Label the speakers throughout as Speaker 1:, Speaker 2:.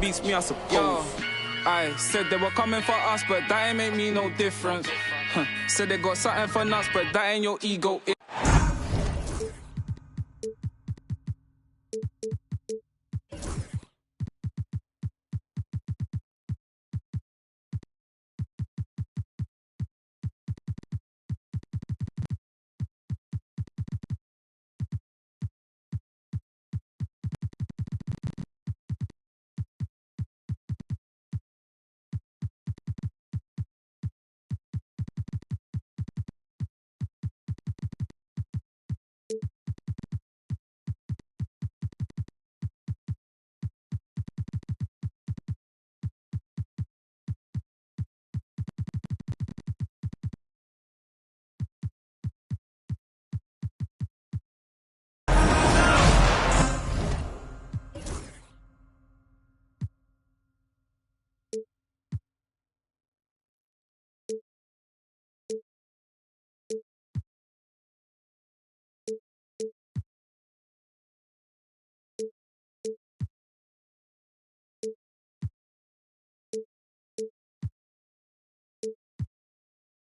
Speaker 1: beats me, I suppose. Yo, I said they were coming for us, but that ain't make me no difference. Said they got something for nuts, but that ain't your ego.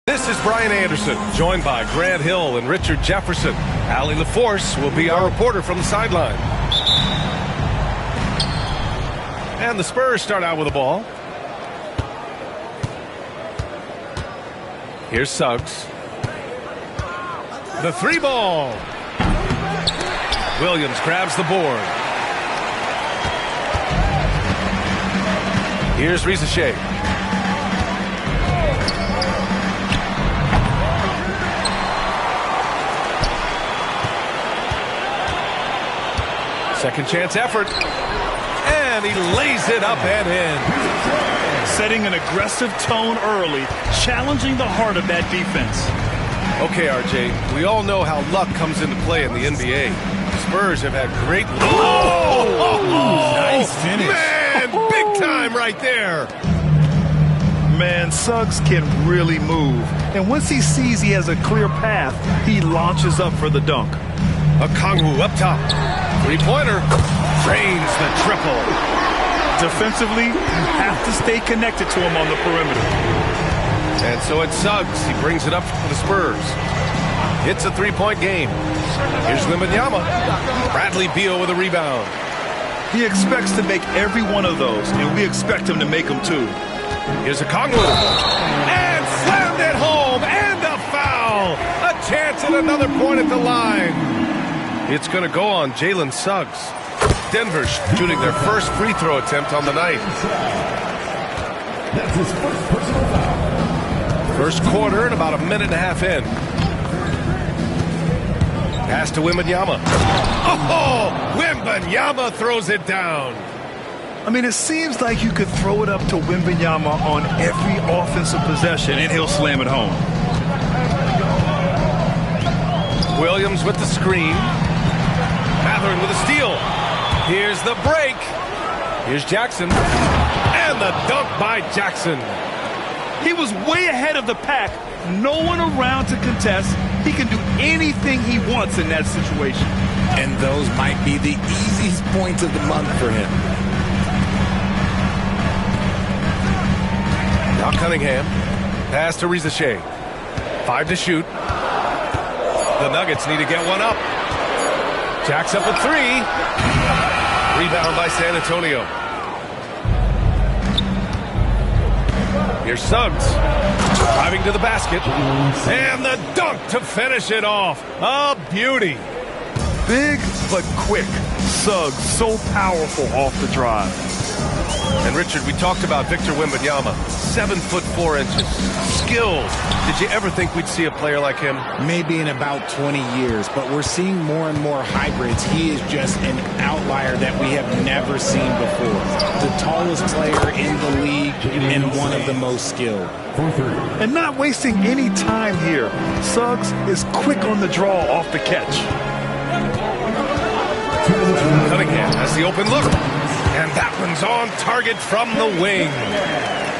Speaker 2: This is Brian Anderson, joined by Grant Hill and Richard Jefferson. Allie LaForce will be our reporter from the sideline. And the Spurs start out with the ball. Here's Suggs. The three ball. Williams grabs the board. Here's Riza. Second chance effort. And he lays it up and in.
Speaker 3: Setting an aggressive tone early, challenging the heart of that defense.
Speaker 2: Okay, RJ, we all know how luck comes into play in the NBA. The Spurs have had great luck.
Speaker 3: Nice finish.
Speaker 2: Man, big time right there.
Speaker 3: Man, Suggs can really move. And once he sees he has a clear path, he launches up for the dunk.
Speaker 2: Okongwu up top. Three-pointer. Drains the triple.
Speaker 3: Defensively, you have to stay connected to him on the perimeter.
Speaker 2: And so it's Suggs. He brings it up for the Spurs. It's a three-point game. Here's Wembanyama. Bradley Beal with a rebound.
Speaker 3: He expects to make every one of those, and we expect him to make them too.
Speaker 2: Here's Okongwu. And slammed it home. And a foul. A chance at another point at the line. It's going to go on Jalen Suggs. Denver shooting their first free throw attempt on the night.
Speaker 4: That's his first personal foul.
Speaker 2: First quarter and about a minute and a half in. Pass to Wembanyama. Oh, Wembanyama throws it down.
Speaker 3: I mean, it seems like you could throw it up to Wembanyama on every offensive possession, and he'll slam it home.
Speaker 2: Williams with the screen. Mathurin with a steal. Here's the break. Here's Jackson. And the dunk by Jackson.
Speaker 3: He was way ahead of the pack. No one around to contest. He can do anything he wants in that situation.
Speaker 5: And those might be the easiest points of the month for him.
Speaker 2: Now Cunningham. Pass to Riza. 5 to shoot. The Nuggets need to get one up. Jacks up a three. Rebound by San Antonio. Here's Suggs. Driving to the basket. And the dunk to finish it off. A beauty.
Speaker 3: Big but quick. Suggs so powerful off the drive.
Speaker 2: And Richard, we talked about Victor Wembanyama. 7'4". Skilled. Did you ever think we'd see a player like him?
Speaker 5: Maybe in about 20 years, but we're seeing more and more hybrids. He is just an outlier that we have never seen before. The tallest player in the league and one of the most skilled.
Speaker 3: And not wasting any time here. Suggs is quick on the draw off the catch.
Speaker 2: Cunningham has the open look. And that one's on target from the wing.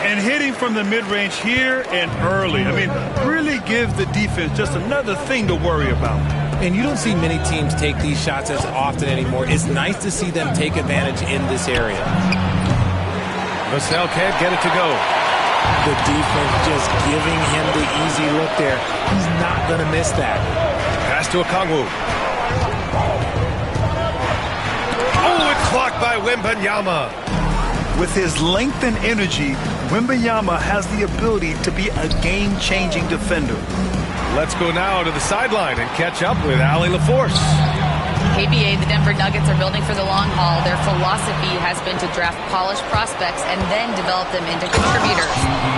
Speaker 3: And hitting from the mid-range here and early. I mean, really gives the defense just another thing to worry about.
Speaker 5: And you don't see many teams take these shots as often anymore. It's nice to see them take advantage in this area.
Speaker 2: Vassell can't get it to go.
Speaker 5: The defense just giving him the easy look there. He's not going to miss that.
Speaker 2: Pass to Okongwu. Oh, it's blocked by Wembanyama.
Speaker 3: With his length and energy, Wembanyama has the ability to be a game-changing defender.
Speaker 2: Let's go now to the sideline and catch up with Allie LaForce.
Speaker 6: KBA, the Denver Nuggets are building for the long haul. Their philosophy has been to draft polished prospects and then develop them into contributors.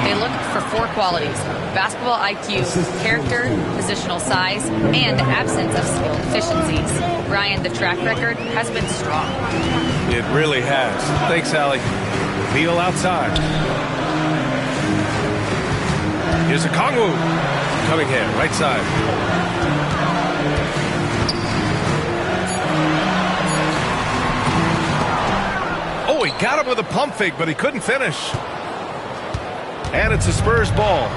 Speaker 6: They look for 4 qualities: basketball IQ, character, positional size, and absence of skill deficiencies. Brian, the track record has been strong.
Speaker 2: It really has. Thanks, Allie. Beal outside. Here's Okongwu. Cunningham, right side. Oh, he got him with a pump fake, but he couldn't finish. And it's a Spurs ball.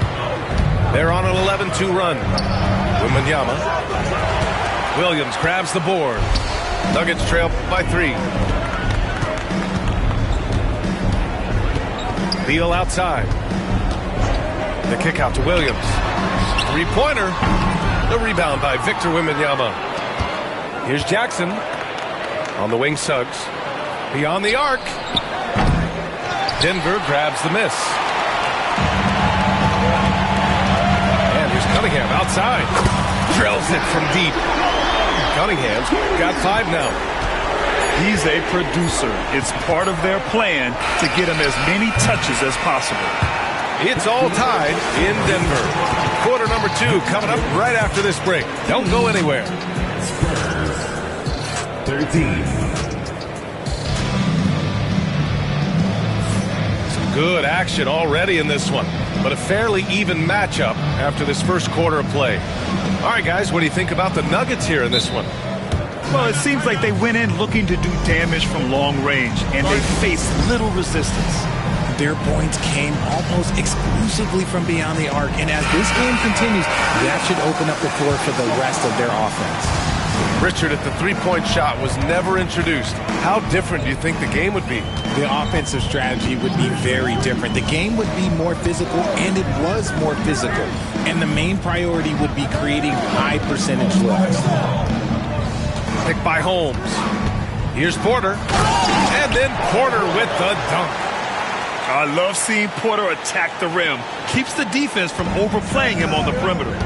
Speaker 2: They're on an 11-2 run. Wembanyama. Williams grabs the board. Nuggets trail by 3. Beal outside. The kick out to Williams. Three-pointer. The rebound by Victor Wembanyama. Here's Jackson. On the wing, Suggs. Beyond the arc. Denver grabs the miss. And here's Cunningham outside. Drills it from deep. Cunningham's got 5 now.
Speaker 3: He's a producer. It's part of their plan to get him as many touches as possible.
Speaker 2: It's all tied in Denver. Quarter number 2 coming up right after this break. Don't go anywhere.
Speaker 4: 13.
Speaker 2: Some good action already in this one, but a fairly even matchup after this first quarter of play. All right, guys, what do you think about the Nuggets here in this one?
Speaker 3: Well, it seems like they went in looking to do damage from long range, and they faced little resistance.
Speaker 5: Their points came almost exclusively from beyond the arc, and as this game continues, that should open up the floor for the rest of their offense.
Speaker 2: Richard at the three-point shot was never introduced. How different do you think the game would be?
Speaker 5: The offensive strategy would be very different. The game would be more physical, and it was more physical. And the main priority would be creating high-percentage looks.
Speaker 2: Picked by Holmes. Here's Porter. And then Porter with the dunk.
Speaker 3: I love seeing Porter attack the rim. Keeps the defense from overplaying him on the perimeter.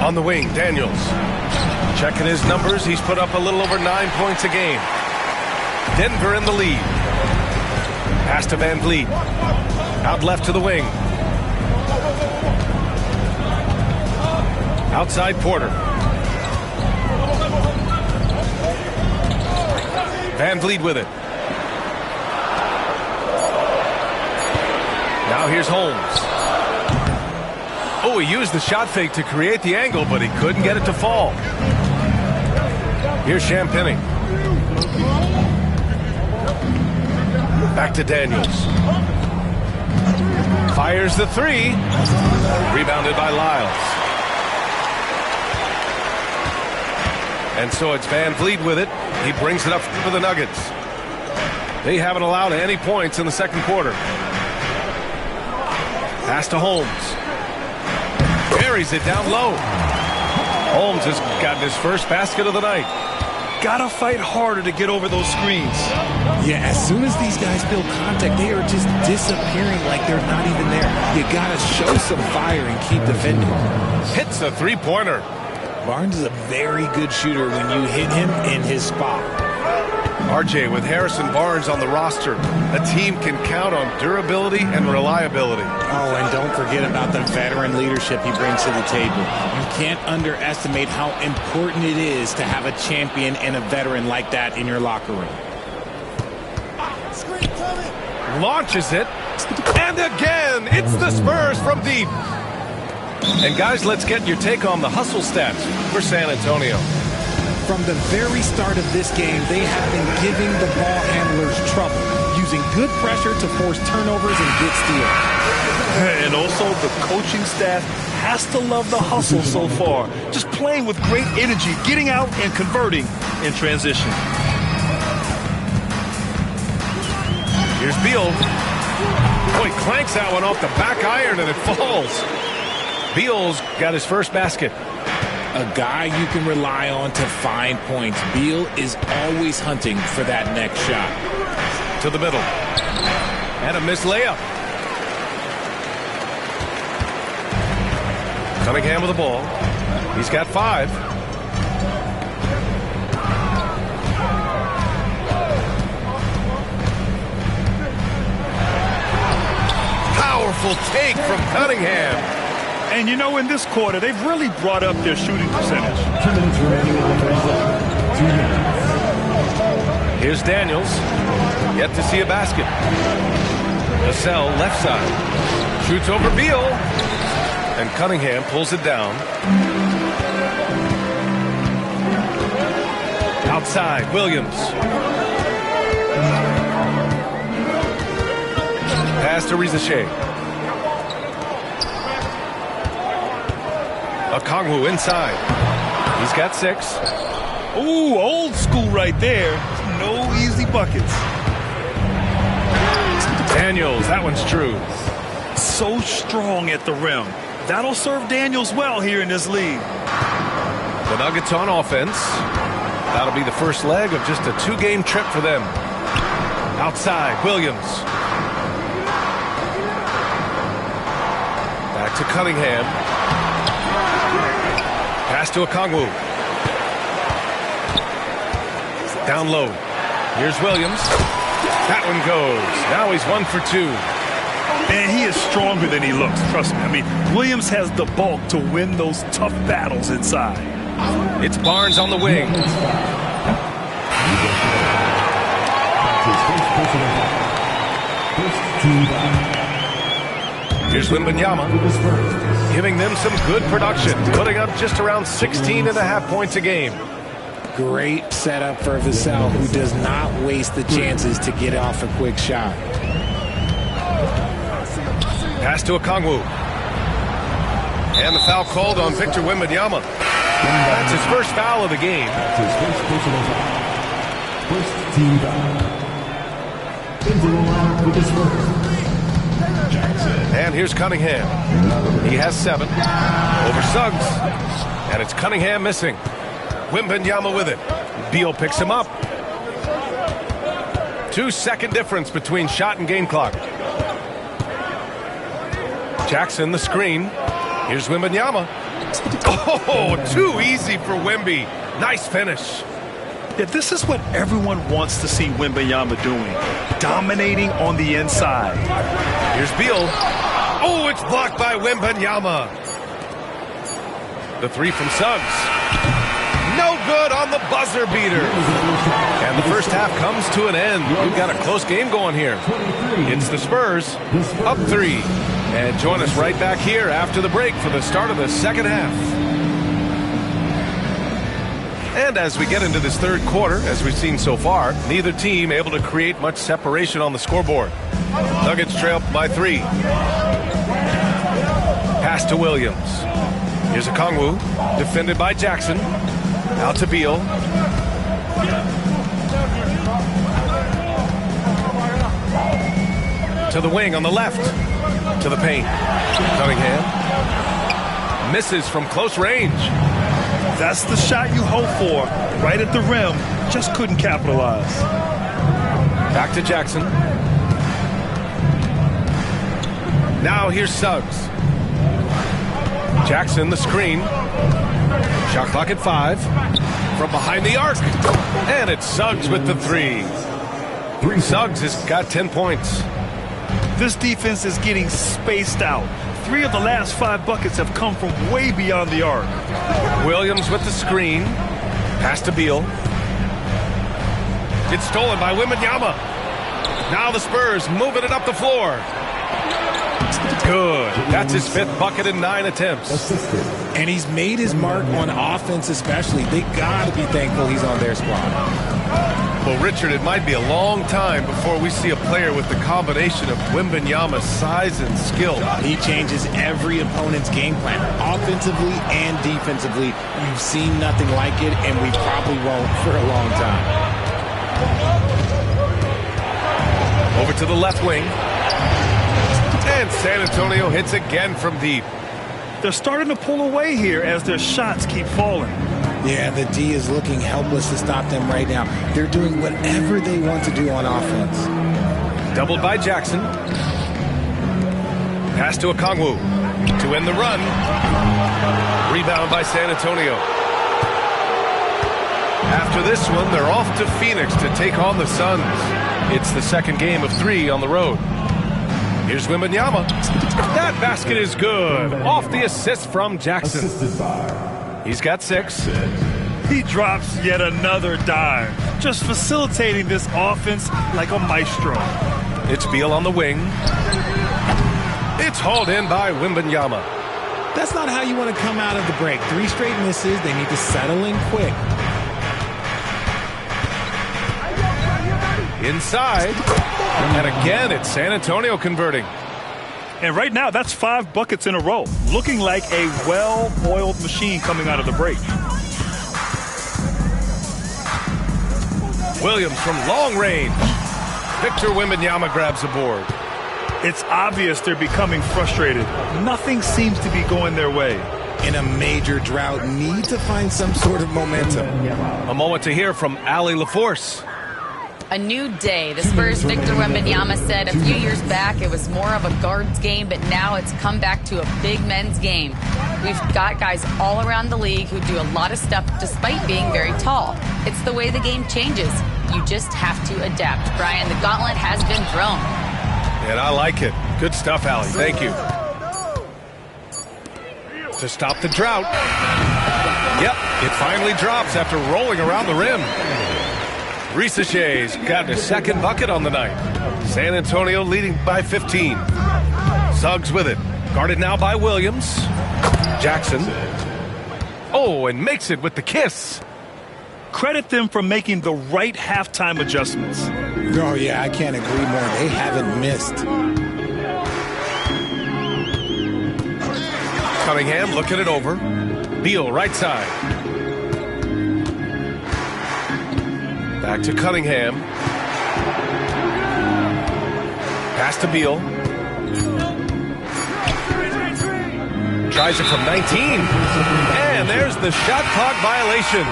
Speaker 2: On the wing, Daniels. Checking his numbers, he's put up a little over 9 points a game. Denver in the lead. Pass to Van Vliet. Out left to the wing. Outside Porter. Van Vliet with it. Now here's Holmes. Oh, he used the shot fake to create the angle, but he couldn't get it to fall. Here's Champagnie. Back to Daniels. Fires the 3. Rebounded by Lyles. And so it's Van Vliet with it. He brings it up for the Nuggets. They haven't allowed any points in the second quarter. Pass to Holmes. Buries it down low. Holmes has gotten his first basket of the night.
Speaker 3: Gotta fight harder to get over those screens.
Speaker 5: Yeah, as soon as these guys feel contact, they are just disappearing like they're not even there. You gotta show some fire and keep defending.
Speaker 2: Hits a three-pointer.
Speaker 5: Barnes is a very good shooter when you hit him in his spot.
Speaker 2: RJ with Harrison Barnes on the roster. A team can count on durability and reliability.
Speaker 5: Oh, and don't forget about the veteran leadership he brings to the table. You can't underestimate how important it is to have a champion and a veteran like that in your locker room.
Speaker 2: Launches it. And again, it's the Spurs from deep. And guys, let's get your take on the hustle stats for San Antonio.
Speaker 5: From the very start of this game, they have been giving the ball handlers trouble, using good pressure to force turnovers and get steals.
Speaker 3: And also, the coaching staff has to love the hustle so far. Just playing with great energy, getting out and converting in transition.
Speaker 2: Here's Beal. Boy, clanks that one off the back iron and it falls. Beal's got his first basket.
Speaker 5: A guy you can rely on to find points. Beal is always hunting for that next shot.
Speaker 2: To the middle. And a missed layup. Cunningham with the ball. He's got 5. Powerful take from Cunningham.
Speaker 3: And you know, in this quarter, they've really brought up their shooting percentage.
Speaker 4: 2 minutes remaining on the clock. 2 minutes.
Speaker 2: Here's Daniels. Yet to see a basket. Vassell left side. Shoots over Beal. And Cunningham pulls it down. Outside, Williams. Pass to Rizachet. Okongwu inside. He's got 6.
Speaker 3: Ooh, old school right there. No easy buckets.
Speaker 2: Daniels, that one's true.
Speaker 3: So strong at the rim. That'll serve Daniels well here in this league.
Speaker 2: The Nuggets on offense. That'll be the first leg of just a 2-game trip for them. Outside, Williams. Back to Cunningham. Pass to Okongwu. Down low. Here's Williams. That one goes. Now he's 1 for 2.
Speaker 3: Man, he is stronger than he looks. Trust me. I mean, Williams has the bulk to win those tough battles inside.
Speaker 2: It's Barnes on the wing. Here's Wembanyama, giving them some good production, putting up just around 16.5 points a game.
Speaker 5: Great setup for Vassell, who does not waste the chances to get off a quick shot.
Speaker 2: Pass to Okongwu. And the foul called on Victor Wembanyama. That's his first foul of the game.
Speaker 4: His first personal foul. First team foul. Into the line with his first.
Speaker 2: And here's Cunningham. He has 7. Over Suggs. And it's Cunningham missing. Wembanyama with it. Beal picks him up. 2-second difference between shot and game clock. Jackson the screen. Here's Wembanyama. Oh, too easy for Wemby. Nice finish.
Speaker 3: Yeah, this is what everyone wants to see Wembanyama doing. Dominating on the inside.
Speaker 2: Here's Beal. Oh, it's blocked by Wembanyama. The 3 from Suggs. No good on the buzzer beater. And the first half comes to an end. We've got a close game going here. It's the Spurs up 3. And join us right back here after the break for the start of the second half. And as we get into this third quarter, as we've seen so far, neither team able to create much separation on the scoreboard. Nuggets trail by 3. Pass to Williams. Here's Okongwu, defended by Jackson. Out to Beal. To the wing on the left. To the paint. Cunningham. Misses from close range.
Speaker 3: That's the shot you hope for. Right at the rim. Just couldn't capitalize.
Speaker 2: Back to Jackson. Now here's Suggs. Jackson the screen. Shot clock at 5. From behind the arc. And it's Suggs with the 3. Suggs has got 10 points.
Speaker 3: This defense is getting spaced out. 3 of the last 5 buckets have come from way beyond the arc.
Speaker 2: Williams with the screen. Pass to Beal. It's stolen by Wembanyama. Now the Spurs moving it up the floor. Good. That's his 5th bucket in 9 attempts.
Speaker 5: And he's made his mark on offense especially. They got to be thankful he's on their squad.
Speaker 2: Well, Richard, it might be a long time before we see a player with the combination of Wembanyama's size and skill.
Speaker 5: He changes every opponent's game plan, offensively and defensively. You've seen nothing like it, and we probably won't for a long time.
Speaker 2: Over Over to the left wing. And San Antonio hits again from deep.
Speaker 3: They're starting to pull away here as their shots keep falling.
Speaker 5: Yeah, the D is looking helpless to stop them right now. They're doing whatever they want to do on offense.
Speaker 2: Doubled by Jackson. Pass to Okongwu to end the run. Rebound by San Antonio. After this one, they're off to Phoenix to take on the Suns. It's the second game of 3 on the road. Here's Wembanyama. That basket is good. Off the assist from Jackson. He's got 6.
Speaker 3: He drops yet another dime, just facilitating this offense like a maestro.
Speaker 2: It's Beal on the wing. It's hauled in by Wembanyama.
Speaker 5: That's not how you want to come out of the break. 3 straight misses. They need to settle in quick.
Speaker 2: Inside. And again, it's San Antonio converting.
Speaker 3: And right now, that's 5 buckets in a row. Looking like a well-oiled machine coming out of the break.
Speaker 2: Williams from long range. Victor Wembanyama grabs the board.
Speaker 3: It's obvious they're becoming frustrated. Nothing seems to be going their way.
Speaker 5: In a major drought, need to find some sort of momentum.
Speaker 2: A moment to hear from Allie LaForce.
Speaker 6: A new day. The Spurs' Victor Wembanyama said a few years back it was more of a guards game, but now it's come back to a big men's game. We've got guys all around the league who do a lot of stuff despite being very tall. It's the way the game changes. You just have to adapt. Brian, the gauntlet has been thrown.
Speaker 2: And I like it. Good stuff, Allie. Thank you. To stop the drought. Yep, it finally drops after rolling around the rim. Risache's got his second bucket on the night. San Antonio leading by 15. Suggs with it. Guarded now by Williams. Jackson. Oh, and makes it with the kiss.
Speaker 3: Credit them for making the right halftime adjustments.
Speaker 5: Oh, yeah, I can't agree more. They haven't missed.
Speaker 2: Cunningham looking it over. Beal right side. Back to Cunningham. Pass to Beal. Tries it from 19. And there's the shot clock violation.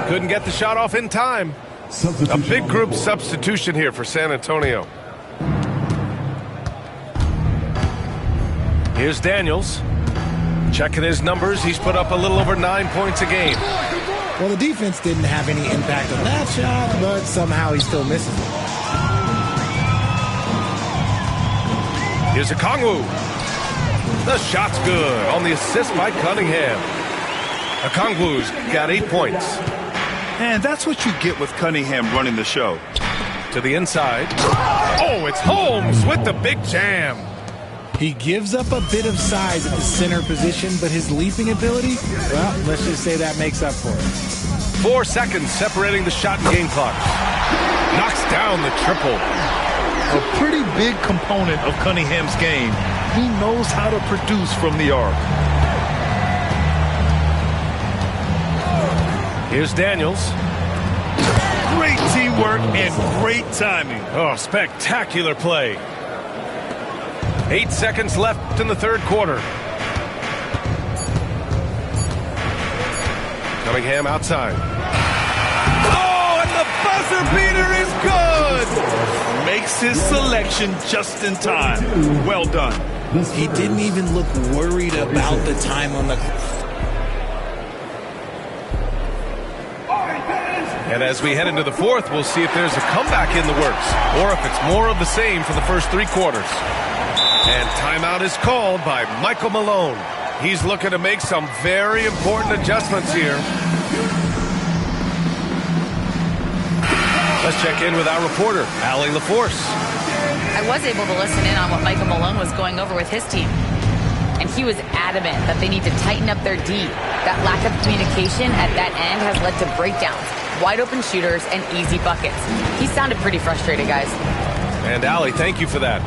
Speaker 2: Couldn't get the shot off in time. A big group substitution here for San Antonio. Here's Daniels. Checking his numbers. He's put up a little over 9 points a game.
Speaker 5: Well, the defense didn't have any impact on that shot, but somehow he still misses it.
Speaker 2: Here's Okongwu. The shot's good on the assist by Cunningham. Okongwu's got 8 points.
Speaker 3: And that's what you get with Cunningham running the show.
Speaker 2: To the inside. Oh, it's Holmes with the big jam.
Speaker 5: He gives up a bit of size at the center position, but his leaping ability, well, let's just say that makes up for it.
Speaker 2: 4 seconds separating the shot and game clock. Knocks down the triple.
Speaker 3: A pretty big component of Cunningham's game. He knows how to produce from the arc.
Speaker 2: Here's Daniels.
Speaker 3: Great teamwork and great timing.
Speaker 2: Oh, spectacular play. 8 seconds left in the third quarter. Cunningham outside. Oh, and the buzzer beater is good!
Speaker 3: Makes his selection just in time. Well done.
Speaker 5: He didn't even look worried about the time on the...
Speaker 2: And as we head into the fourth, we'll see if there's a comeback in the works or if it's more of the same for the first 3 quarters. And timeout is called by Michael Malone. He's looking to make some very important adjustments here. Let's check in with our reporter, Allie LaForce.
Speaker 6: I was able to listen in on what Michael Malone was going over with his team. And he was adamant that they need to tighten up their D. That lack of communication at that end has led to breakdowns, wide open shooters, and easy buckets. He sounded pretty frustrated, guys.
Speaker 2: And Allie, thank you for that.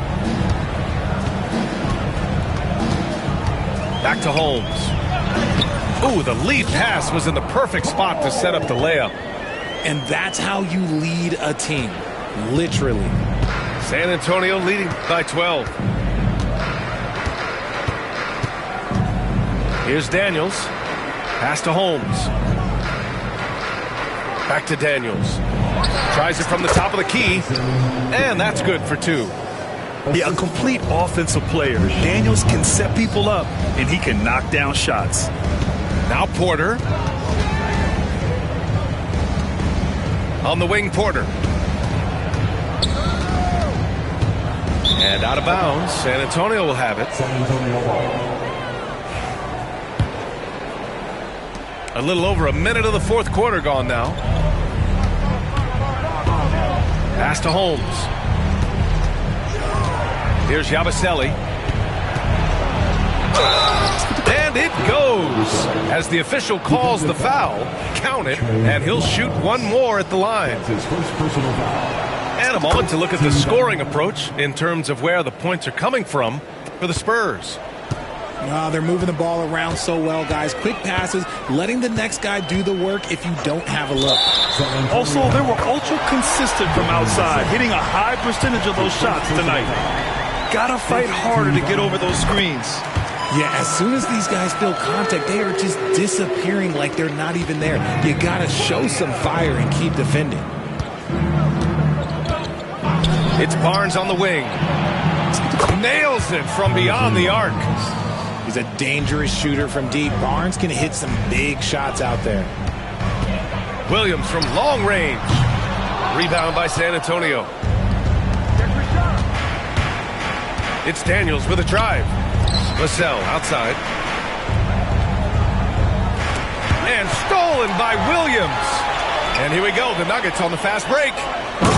Speaker 2: Back to Holmes. Ooh, the lead pass was in the perfect spot to set up the layup.
Speaker 5: And that's how you lead a team, literally.
Speaker 2: San Antonio leading by 12. Here's Daniels. Pass to Holmes. Back to Daniels. Tries it from the top of the key. And that's good for 2.
Speaker 3: Yeah, a complete offensive player. Daniels can set people up, and he can knock down shots.
Speaker 2: Now Porter. On the wing, Porter. And out of bounds. San Antonio will have it.
Speaker 4: San Antonio ball.
Speaker 2: A little over a minute of the fourth quarter gone now. Pass to Holmes. Here's Yabusele. And it goes. As the official calls the foul, count it, and he'll shoot one more at the line.
Speaker 4: That's his first personal foul.
Speaker 2: And a moment to look at the scoring approach in terms of where the points are coming from for the Spurs.
Speaker 5: They're moving the ball around so well, guys. Quick passes, letting the next guy do the work if you don't have a look.
Speaker 3: Also, they were ultra consistent from outside, hitting a high percentage of those shots tonight. Gotta fight harder to get over those screens.
Speaker 5: Yeah, as soon as these guys feel contact, they are just disappearing like they're not even there. You gotta show some fire and keep defending.
Speaker 2: It's Barnes on the wing. Nails it from beyond the arc.
Speaker 5: He's a dangerous shooter from deep. Barnes can hit some big shots out there.
Speaker 2: Williams from long range. Rebound by San Antonio. It's Daniels with a drive. Vassell outside. And stolen by Williams. And here we go. The Nuggets on the fast break.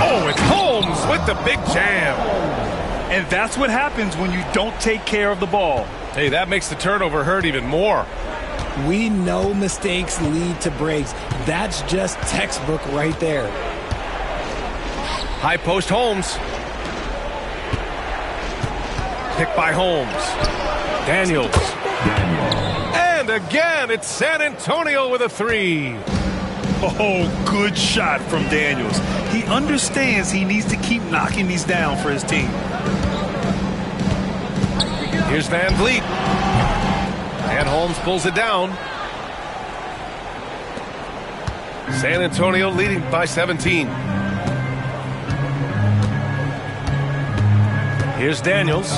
Speaker 2: Oh, it's Holmes with the big jam.
Speaker 3: And that's what happens when you don't take care of the ball.
Speaker 2: Hey, that makes the turnover hurt even more.
Speaker 5: We know mistakes lead to breaks. That's just textbook right there.
Speaker 2: High post Holmes. Picked by Holmes. Daniels. And again, it's San Antonio with a 3.
Speaker 3: Oh, good shot from Daniels. He understands he needs to keep knocking these down for his team.
Speaker 2: Here's Van Vliet. And Holmes pulls it down. San Antonio leading by 17. Here's Daniels.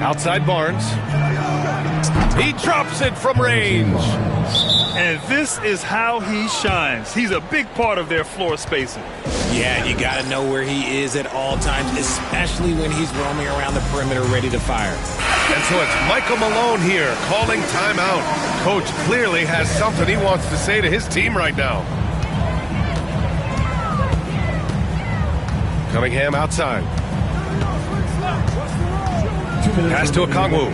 Speaker 2: Outside Barnes. He drops it from range.
Speaker 3: And this is how he shines. He's a big part of their floor spacing.
Speaker 5: Yeah, you got to know where he is at all times, especially when he's roaming around the perimeter ready to fire.
Speaker 2: And so it's Michael Malone here calling timeout. Coach clearly has something he wants to say to his team right now. Cunningham outside. Pass to Okongwu.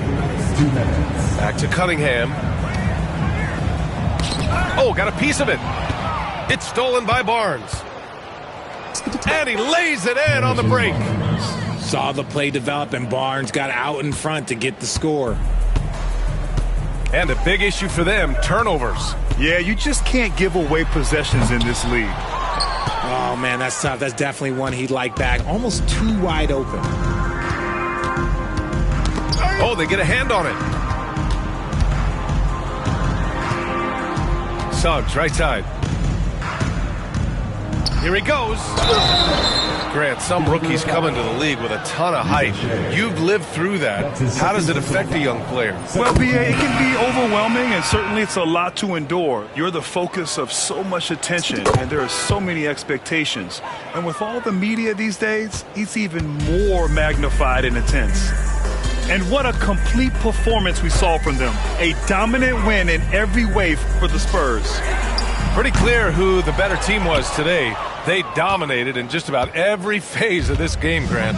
Speaker 2: Back to Cunningham. Oh, got a piece of it. It's stolen by Barnes. And he lays it in on the break.
Speaker 5: Saw the play develop, and Barnes got out in front to get the score.
Speaker 2: And a big issue for them, turnovers.
Speaker 3: Yeah, you just can't give away possessions in this league.
Speaker 5: Oh, man, that's tough. That's definitely one he'd like back. Almost too wide open.
Speaker 2: Oh, they get a hand on it. Suggs, right side. Here he goes. Grant, some rookies come into the league with a ton of height. You've lived through that. How does it affect a young player?
Speaker 3: Well, BA, it can be overwhelming, and certainly it's a lot to endure. You're the focus of so much attention, and there are so many expectations. And with all the media these days, it's even more magnified and intense. And what a complete performance we saw from them. A dominant win in every way for the Spurs.
Speaker 2: Pretty clear who the better team was today. They dominated in just about every phase of this game, Grant.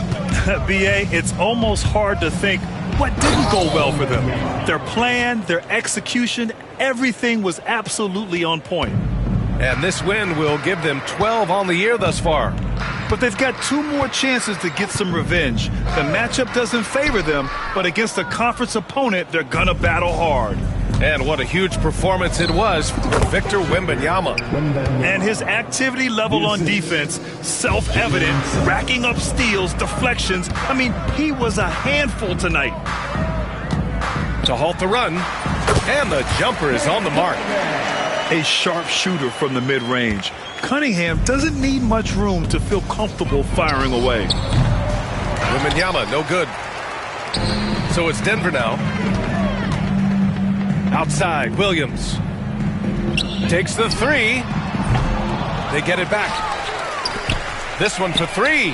Speaker 3: BA, it's almost hard to think what didn't go well for them. Their plan, their execution, everything was absolutely on point.
Speaker 2: And this win will give them 12 on the year thus far.
Speaker 3: But they've got 2 more chances to get some revenge. The matchup doesn't favor them, but against a conference opponent, they're gonna battle hard.
Speaker 2: And what a huge performance it was for Victor Wembanyama.
Speaker 3: And his activity level on defense, self-evident, racking up steals, deflections. I mean, he was a handful tonight.
Speaker 2: To halt the run, and the jumper is on the mark.
Speaker 3: A sharp shooter from the mid-range. Cunningham doesn't need much room to feel comfortable firing away.
Speaker 2: Wembanyama, no good. So it's Denver now. Outside, Williams. Takes the three. They get it back. This one for three.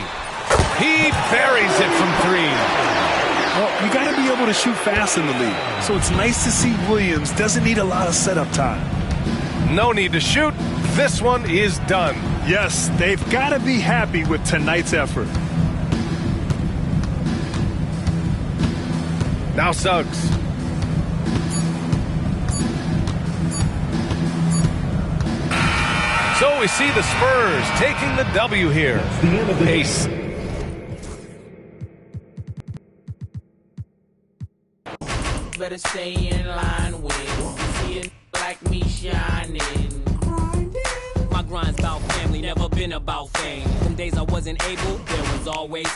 Speaker 2: He buries it from three.
Speaker 3: Well, you got to be able to shoot fast in the league. So it's nice to see Williams doesn't need a lot of setup time.
Speaker 2: No need to shoot. This one is done.
Speaker 3: Yes, they've got to be happy with tonight's effort.
Speaker 2: Now Suggs. So we see the Spurs taking the W here. Ace.
Speaker 7: Better stay in line with see it like me shining. My grind's about family, never been about fame. Some days I wasn't able, there was always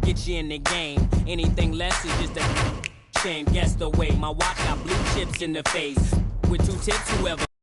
Speaker 7: get you in the game. Anything less is just a shame. Guess the way my watch got blue chips in the face. With two tips, whoever